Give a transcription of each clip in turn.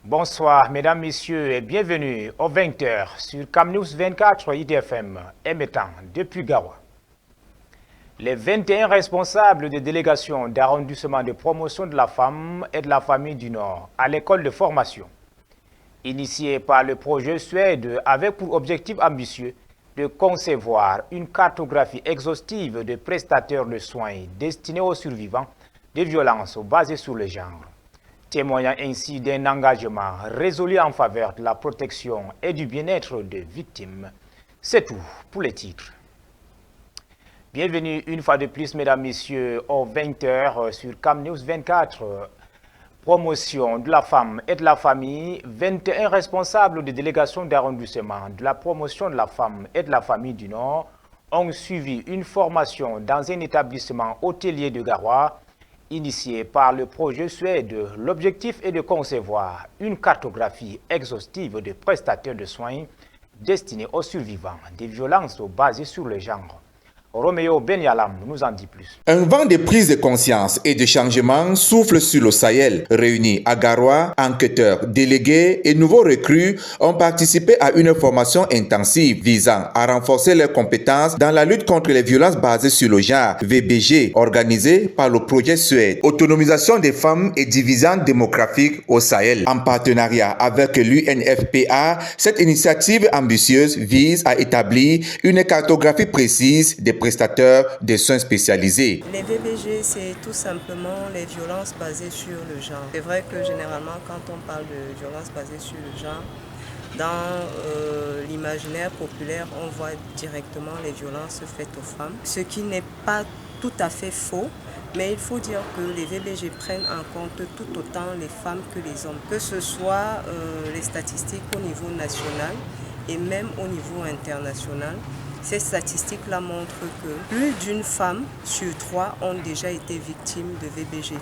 Bonsoir, mesdames, messieurs, et bienvenue aux 20h sur CamNews 24 IDFM, émettant depuis Garoua. Les 21 responsables des délégations d'arrondissement de promotion de la femme et de la famille du Nord à l'école de formation, initié par le projet Suède avec pour objectif ambitieux de concevoir une cartographie exhaustive de prestataires de soins destinés aux survivants de violences basées sur le genre, témoignant ainsi d'un engagement résolu en faveur de la protection et du bien-être des victimes. C'est tout pour les titres. Bienvenue une fois de plus, mesdames, messieurs, aux 20h sur CamNews 24. Promotion de la femme et de la famille, 21 responsables de délégation d'arrondissement de la promotion de la femme et de la famille du Nord ont suivi une formation dans un établissement hôtelier de Garoua, initié par le projet Suède. L'objectif est de concevoir une cartographie exhaustive des prestataires de soins destinés aux survivants des violences basées sur le genre. Roméo Benyalam nous en dit plus. Un vent de prise de conscience et de changement souffle sur le Sahel. Réunis à Garoua, enquêteurs, délégués et nouveaux recrues ont participé à une formation intensive visant à renforcer leurs compétences dans la lutte contre les violences basées sur le genre, VBG, organisée par le projet Suède. Autonomisation des femmes et division démographique au Sahel. En partenariat avec l'UNFPA, cette initiative ambitieuse vise à établir une cartographie précise des prestataires de soins spécialisés. Les VBG, c'est tout simplement les violences basées sur le genre. C'est vrai que généralement, quand on parle de violences basées sur le genre, dans l'imaginaire populaire, on voit directement les violences faites aux femmes, ce qui n'est pas tout à fait faux. Mais il faut dire que les VBG prennent en compte tout autant les femmes que les hommes, que ce soit les statistiques au niveau national et même au niveau international. Ces statistiques-là montrent que plus d'une femme sur 3 ont déjà été victimes de VBG.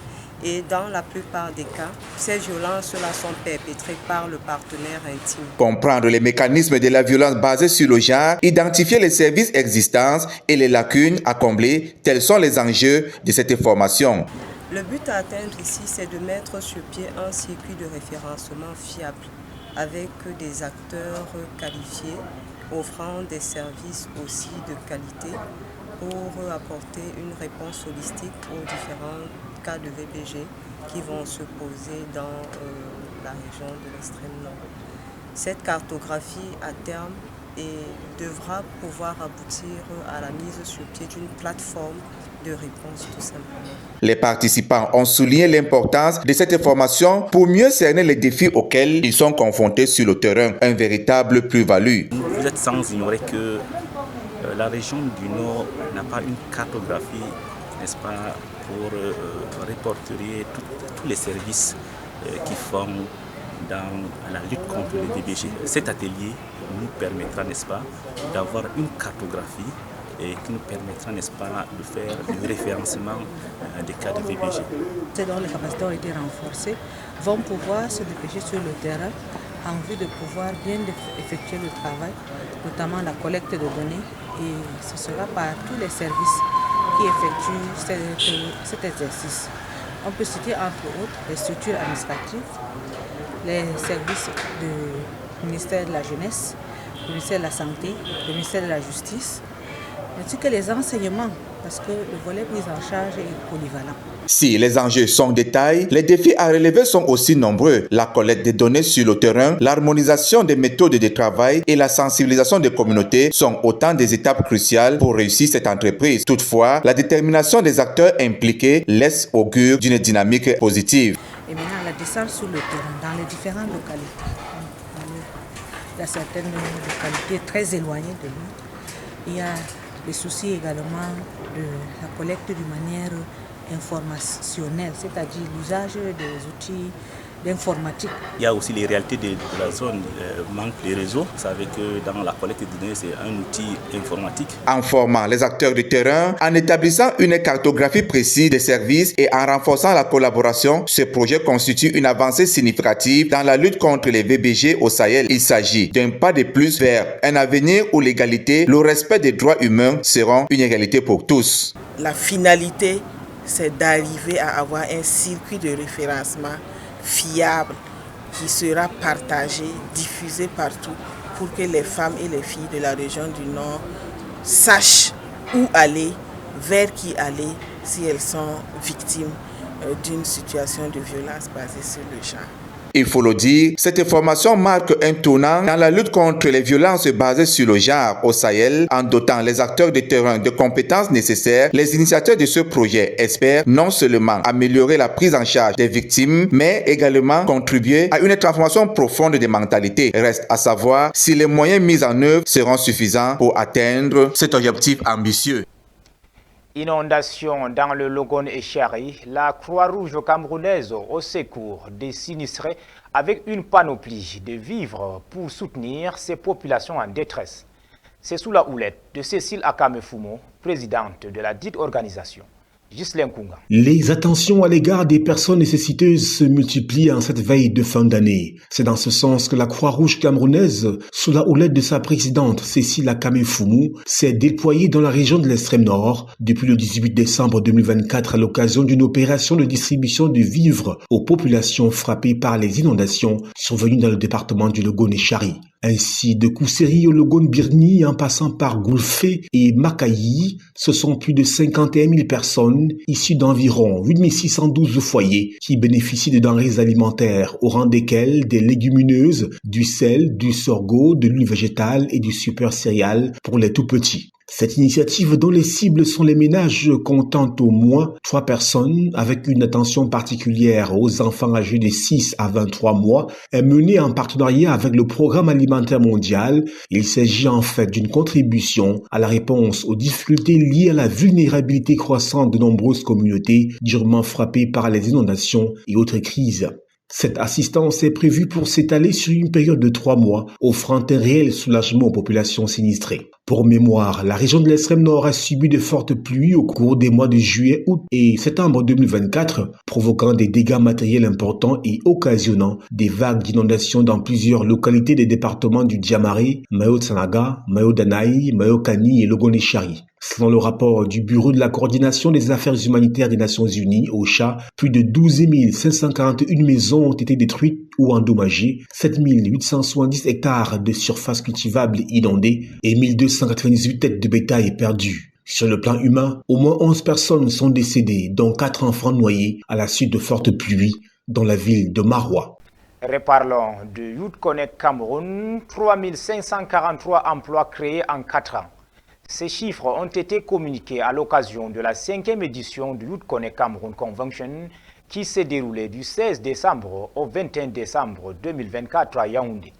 Et dans la plupart des cas, ces violences-là sont perpétrées par le partenaire intime. Comprendre les mécanismes de la violence basée sur le genre, identifier les services existants et les lacunes à combler, tels sont les enjeux de cette formation. Le but à atteindre ici, c'est de mettre sur pied un circuit de référencement fiable avec des acteurs qualifiés, offrant des services aussi de qualité pour apporter une réponse holistique aux différents cas de VBG qui vont se poser dans la région de l'extrême nord. Cette cartographie à terme devra pouvoir aboutir à la mise sur pied d'une plateforme de réponse tout simplement. Les participants ont souligné l'importance de cette formation pour mieux cerner les défis auxquels ils sont confrontés sur le terrain, un véritable plus-value. Vous êtes sans ignorer que la région du Nord n'a pas une cartographie, n'est-ce pas, pour répertorier tous les services qui font dans la lutte contre les VBG. Cet atelier nous permettra, n'est-ce pas, d'avoir une cartographie et qui nous permettra, n'est-ce pas, de faire le référencement des cas de VBG. Ceux dont les capacités ont été renforcées vont pouvoir se dépêcher sur le terrain en vue de pouvoir bien effectuer le travail, notamment la collecte de données, et ce sera par tous les services qui effectuent cet exercice. On peut citer entre autres les structures administratives, les services du ministère de la Jeunesse, le ministère de la Santé, le ministère de la Justice, ainsi que les enseignements, parce que le volet prise en charge est polyvalent. Si les enjeux sont de taille, les défis à relever sont aussi nombreux. La collecte des données sur le terrain, l'harmonisation des méthodes de travail et la sensibilisation des communautés sont autant des étapes cruciales pour réussir cette entreprise. Toutefois, la détermination des acteurs impliqués laisse augure d'une dynamique positive. Et maintenant, la descente sur le terrain, dans les différentes localités. Il y a certaines localités très éloignées de nous. Il y a les soucis également de la collecte d'une manière informationnelle, c'est-à-dire l'usage des outils d'informatique. Il y a aussi les réalités de la zone, manque de réseaux. Vous savez que dans la collecte de données, c'est un outil informatique. En formant les acteurs du terrain, en établissant une cartographie précise des services et en renforçant la collaboration, ce projet constitue une avancée significative dans la lutte contre les VBG au Sahel. Il s'agit d'un pas de plus vers un avenir où l'égalité, le respect des droits humains seront une réalité pour tous. La finalité, c'est d'arriver à avoir un circuit de référencement fiable qui sera partagé, diffusé partout pour que les femmes et les filles de la région du Nord sachent où aller, vers qui aller si elles sont victimes d'une situation de violence basée sur le genre. Il faut le dire, cette formation marque un tournant dans la lutte contre les violences basées sur le genre au Sahel en dotant les acteurs de terrain de compétences nécessaires. Les initiateurs de ce projet espèrent non seulement améliorer la prise en charge des victimes, mais également contribuer à une transformation profonde des mentalités. Reste à savoir si les moyens mis en œuvre seront suffisants pour atteindre cet objectif ambitieux. Inondation dans le Logone et Chari, la Croix-Rouge camerounaise au secours des sinistrés avec une panoplie de vivres pour soutenir ces populations en détresse. C'est sous la houlette de Cécile Akamefumo, présidente de la dite organisation. Les attentions à l'égard des personnes nécessiteuses se multiplient en cette veille de fin d'année. C'est dans ce sens que la Croix-Rouge camerounaise, sous la houlette de sa présidente Cécile Akamefumo, s'est déployée dans la région de l'extrême nord depuis le 18 décembre 2024 à l'occasion d'une opération de distribution de vivres aux populations frappées par les inondations survenues dans le département du Logone et Chari. Ainsi, de Kousseri au Logone-Birni en passant par Goulfé et Makayi, ce sont plus de 51 000 personnes issues d'environ 8 612 foyers qui bénéficient de denrées alimentaires, au rang desquelles des légumineuses, du sel, du sorgho, de l'huile végétale et du super céréales pour les tout-petits. Cette initiative dont les cibles sont les ménages comptant au moins 3 personnes avec une attention particulière aux enfants âgés de 6 à 23 mois est menée en partenariat avec le Programme alimentaire mondial. Il s'agit en fait d'une contribution à la réponse aux difficultés liées à la vulnérabilité croissante de nombreuses communautés durement frappées par les inondations et autres crises. Cette assistance est prévue pour s'étaler sur une période de 3 mois, offrant un réel soulagement aux populations sinistrées. Pour mémoire, la région de l'extrême nord a subi de fortes pluies au cours des mois de juillet, août et septembre 2024, provoquant des dégâts matériels importants et occasionnant des vagues d'inondations dans plusieurs localités des départements du Diamaré, Mayo-Tsanaga, Mayo-Danaï, Mayo-Kani et Logone et Chari. Selon le rapport du Bureau de la coordination des affaires humanitaires des Nations Unies, OCHA, plus de 12 541 maisons ont été détruites ou endommagées, 7 870 hectares de surface cultivable inondées et 1298 têtes de bétail perdues. Sur le plan humain, au moins 11 personnes sont décédées, dont 4 enfants noyés à la suite de fortes pluies dans la ville de Maroua. Reparlons de Youth Connect Cameroun, 3543 emplois créés en 4 ans. Ces chiffres ont été communiqués à l'occasion de la 5e édition du Youth Connect Cameroun Convention qui s'est déroulée du 16 décembre au 21 décembre 2024 à Yaoundé.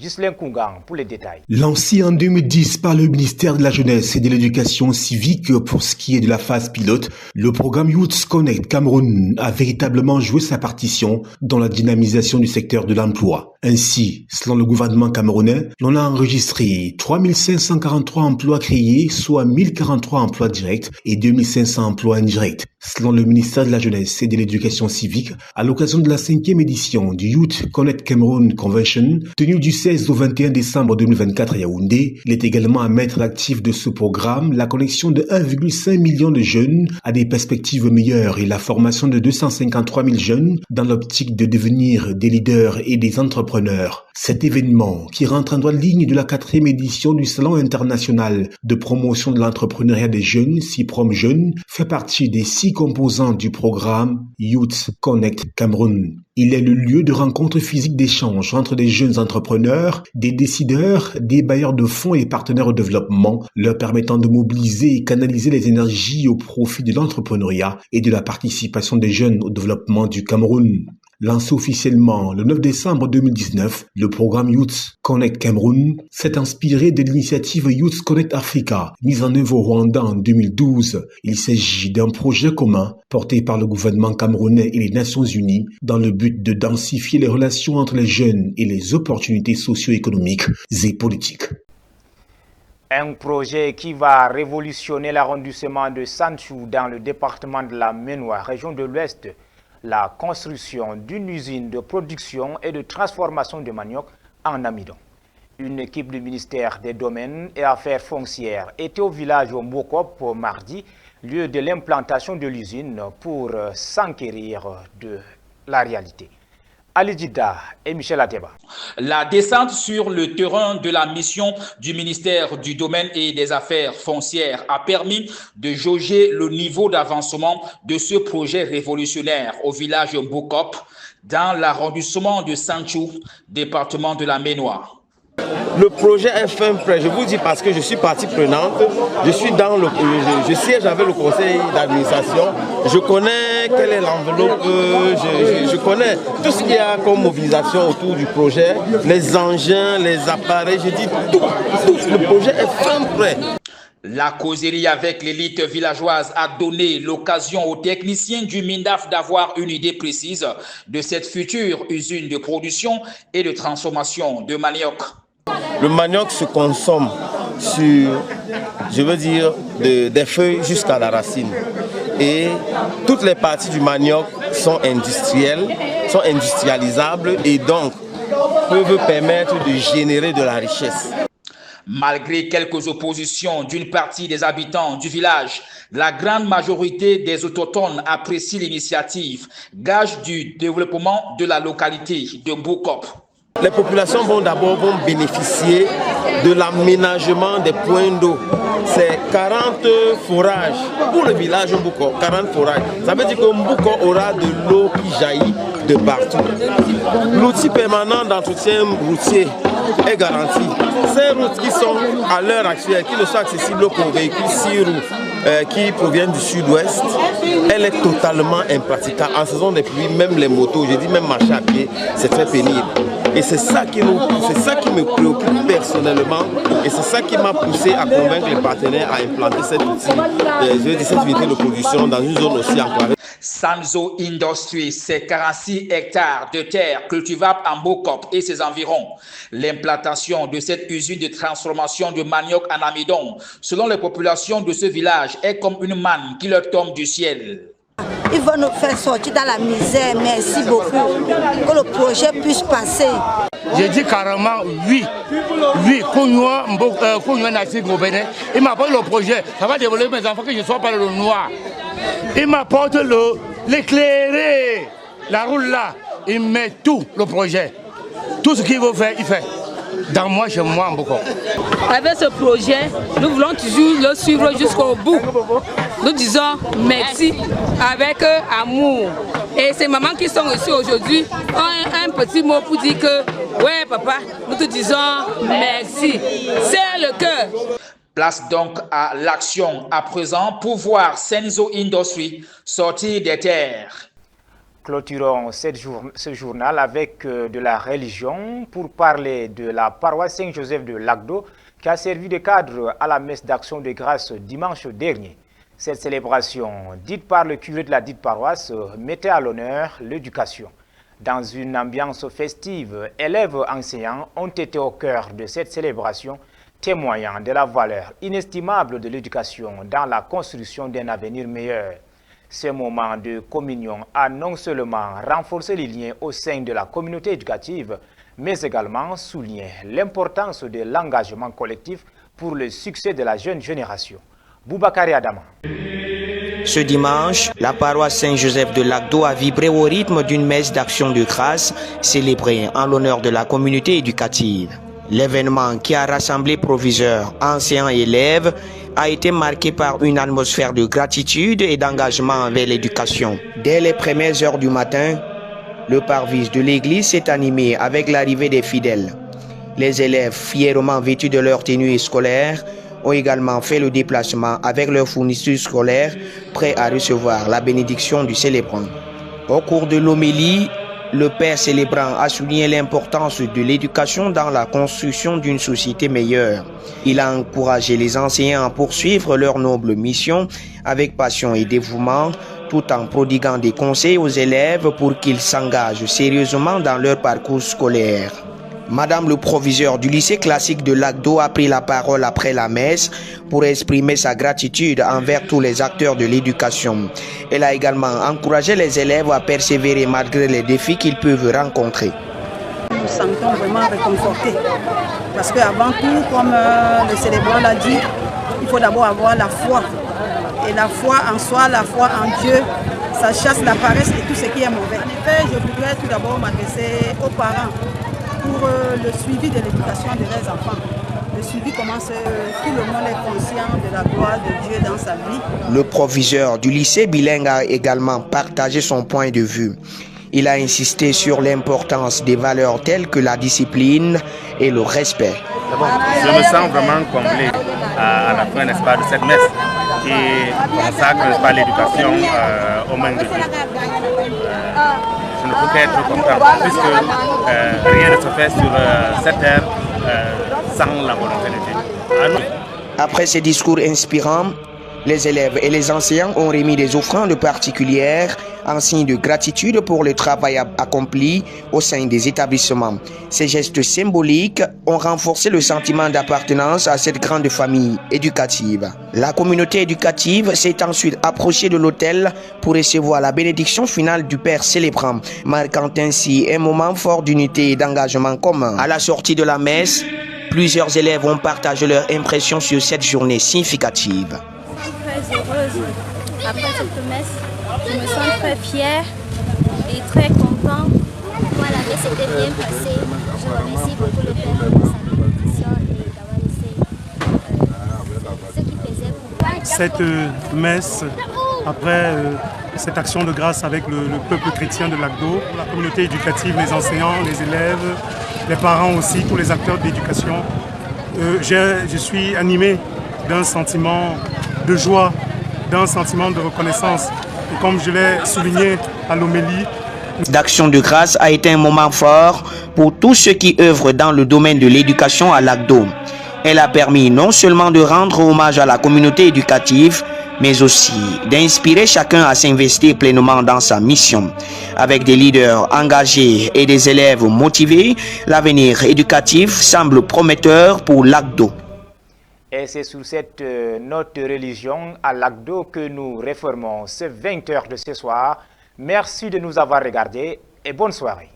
Ghislain Koungan pour les détails. Lancé en 2010 par le ministère de la Jeunesse et de l'Éducation civique pour ce qui est de la phase pilote, le programme Youth Connect Cameroun a véritablement joué sa partition dans la dynamisation du secteur de l'emploi. Ainsi, selon le gouvernement camerounais, l'on a enregistré 3543 emplois créés, soit 1043 emplois directs et 2500 emplois indirects. Selon le ministère de la Jeunesse et de l'Éducation civique, à l'occasion de la 5e édition du Youth Connect Cameroun Convention, tenue du 16 au 21 décembre 2024 à Yaoundé, il est également à mettre à l'actif de ce programme la connexion de 1,5 million de jeunes à des perspectives meilleures et la formation de 253 000 jeunes dans l'optique de devenir des leaders et des entrepreneurs. Cet événement, qui rentre en droite ligne de la 4e édition du Salon international de promotion de l'entrepreneuriat des jeunes, CIPROM Jeunes, fait partie des 6 composants du programme Youth Connect Cameroun. Il est le lieu de rencontre physique d'échange entre des jeunes entrepreneurs, des décideurs, des bailleurs de fonds et partenaires au développement, leur permettant de mobiliser et canaliser les énergies au profit de l'entrepreneuriat et de la participation des jeunes au développement du Cameroun. Lancé officiellement le 9 décembre 2019, le programme Youth Connect Cameroun s'est inspiré de l'initiative Youth Connect Africa, mise en œuvre au Rwanda en 2012. Il s'agit d'un projet commun porté par le gouvernement camerounais et les Nations Unies dans le but de densifier les relations entre les jeunes et les opportunités socio-économiques et politiques. Un projet qui va révolutionner l'arrondissement de Sanchou dans le département de la Ménois, région de l'Ouest. La construction d'une usine de production et de transformation de manioc en amidon. Une équipe du ministère des Domaines et Affaires foncières était au village au Mokop mardi, lieu de l'implantation de l'usine pour s'enquérir de la réalité. Ali Djida et Michel Ateba. La descente sur le terrain de la mission du ministère du Domaine et des Affaires foncières a permis de jauger le niveau d'avancement de ce projet révolutionnaire au village Mbokop, dans l'arrondissement de Sanchou, département de la Ménois. Le projet est fin prêt, je vous dis parce que je suis partie prenante, je siège avec le conseil d'administration, je connais quelle est l'enveloppe, je connais tout ce qu'il y a comme mobilisation autour du projet, les engins, les appareils, je dis tout, le projet est fin prêt. La causerie avec l'élite villageoise a donné l'occasion aux techniciens du MINDAF d'avoir une idée précise de cette future usine de production et de transformation de manioc. Le manioc se consomme sur, je veux dire, des feuilles jusqu'à la racine. Et toutes les parties du manioc sont industrielles, sont industrialisables et donc peuvent permettre de générer de la richesse. Malgré quelques oppositions d'une partie des habitants du village, la grande majorité des autochtones apprécient l'initiative, gage du développement de la localité de Mbokop. Les populations vont bénéficier de l'aménagement des points d'eau. C'est 40 forages pour le village Mboko, 40 forages. Ça veut dire que Mboko aura de l'eau qui jaillit de partout. L'outil permanent d'entretien routier est garanti. Ces routes qui sont à l'heure actuelle, qui ne sont accessibles qu'aux véhicules 6 roues qui proviennent du sud-ouest, elle est totalement impraticable. En saison des pluies, même les motos, je dis même marcher à pied, c'est très pénible. Et c'est ça qui me préoccupe personnellement et c'est ça qui m'a poussé à convaincre les partenaires à implanter cette unité de production dans une zone aussi enclavée. Sanzo Industries, c'est 46 hectares de terre cultivable en Mbokop et ses environs. L'implantation de cette usine de transformation de manioc en amidon, selon les populations de ce village, est comme une manne qui leur tombe du ciel. Ils vont nous faire sortir dans la misère, merci beaucoup, que le projet puisse passer. J'ai dit carrément oui, il m'apporte le projet, ça va développer mes enfants que je ne sois pas le noir. Il m'apporte l'éclairer, la roule là, il met tout le projet. Tout ce qu'il veut faire, il fait. Dans moi, chez moi, en Mbokop. Avec ce projet, nous voulons toujours le suivre jusqu'au bout. Nous disons merci avec amour. Et ces mamans qui sont ici aujourd'hui ont un petit mot pour dire que, ouais papa, nous te disons merci. C'est le cœur. Place donc à l'action à présent pour voir Sanzo Industries sortir des terres. Clôturons ce journal avec de la religion pour parler de la paroisse Saint-Joseph de Lagdo qui a servi de cadre à la messe d'action de grâce dimanche dernier. Cette célébration, dite par le curé de la dite paroisse, mettait à l'honneur l'éducation. Dans une ambiance festive, élèves enseignants ont été au cœur de cette célébration, témoignant de la valeur inestimable de l'éducation dans la construction d'un avenir meilleur. Ce moment de communion a non seulement renforcé les liens au sein de la communauté éducative, mais également souligné l'importance de l'engagement collectif pour le succès de la jeune génération. Boubacar Adama. Ce dimanche, la paroisse Saint-Joseph de Lagdo a vibré au rythme d'une messe d'action de grâce célébrée en l'honneur de la communauté éducative. L'événement qui a rassemblé proviseurs, enseignants et élèves a été marqué par une atmosphère de gratitude et d'engagement envers l'éducation. Dès les premières heures du matin, le parvis de l'église s'est animé avec l'arrivée des fidèles. Les élèves, fièrement vêtus de leur tenue scolaire, ont également fait le déplacement avec leurs fournitures scolaires, prêts à recevoir la bénédiction du célébrant. Au cours de l'homélie, le père célébrant a souligné l'importance de l'éducation dans la construction d'une société meilleure. Il a encouragé les enseignants à poursuivre leur noble mission avec passion et dévouement, tout en prodiguant des conseils aux élèves pour qu'ils s'engagent sérieusement dans leur parcours scolaire. Madame le proviseur du lycée classique de Lagdo a pris la parole après la messe pour exprimer sa gratitude envers tous les acteurs de l'éducation. Elle a également encouragé les élèves à persévérer malgré les défis qu'ils peuvent rencontrer. Nous nous sentons vraiment réconfortés parce qu'avant tout, comme le célébrant l'a dit, il faut d'abord avoir la foi. Et la foi en soi, la foi en Dieu, ça chasse la paresse et tout ce qui est mauvais. En effet, je voudrais tout d'abord m'adresser aux parents pour le suivi de l'éducation de leurs enfants. Le suivi commence, tout le monde est conscient de la gloire de Dieu dans sa vie. Le proviseur du lycée bilingue a également partagé son point de vue. Il a insisté sur l'importance des valeurs telles que la discipline et le respect. Je me sens vraiment comblé à la fin, n'est-ce pas, de cette messe qui consacre, n'est-ce pas, l'éducation aux mains de Dieu. Je ne peux qu'être content puisque rien ne se fait sur cette terre sans la volonté de Dieu. Après ces discours inspirants, les élèves et les enseignants ont remis des offrandes particulières en signe de gratitude pour le travail accompli au sein des établissements. Ces gestes symboliques ont renforcé le sentiment d'appartenance à cette grande famille éducative. La communauté éducative s'est ensuite approchée de l'autel pour recevoir la bénédiction finale du Père célébrant, marquant ainsi un moment fort d'unité et d'engagement commun. À la sortie de la messe, plusieurs élèves ont partagé leurs impressions sur cette journée significative. Très heureuse après cette messe. Je me sens très fière et très content. Voilà, la messe était bien passée. Je remercie beaucoup le Père pour sa bénédiction et d'avoir laissé ce qui faisait pour moi. Cette messe, après cette action de grâce avec le peuple chrétien de Lagdo, la communauté éducative, les enseignants, les élèves, les parents aussi, tous les acteurs de l'éducation, je suis animé d'un sentiment de joie, d'un sentiment de reconnaissance. Et comme je l'ai souligné à l'homélie, D'action de grâce a été un moment fort pour tous ceux qui œuvrent dans le domaine de l'éducation à Lagdo. Elle a permis non seulement de rendre hommage à la communauté éducative, mais aussi d'inspirer chacun à s'investir pleinement dans sa mission. Avec des leaders engagés et des élèves motivés, l'avenir éducatif semble prometteur pour Lagdo. Et c'est sous cette note de religion à Lagdo que nous réformons ce 20h de ce soir. Merci de nous avoir regardés et bonne soirée.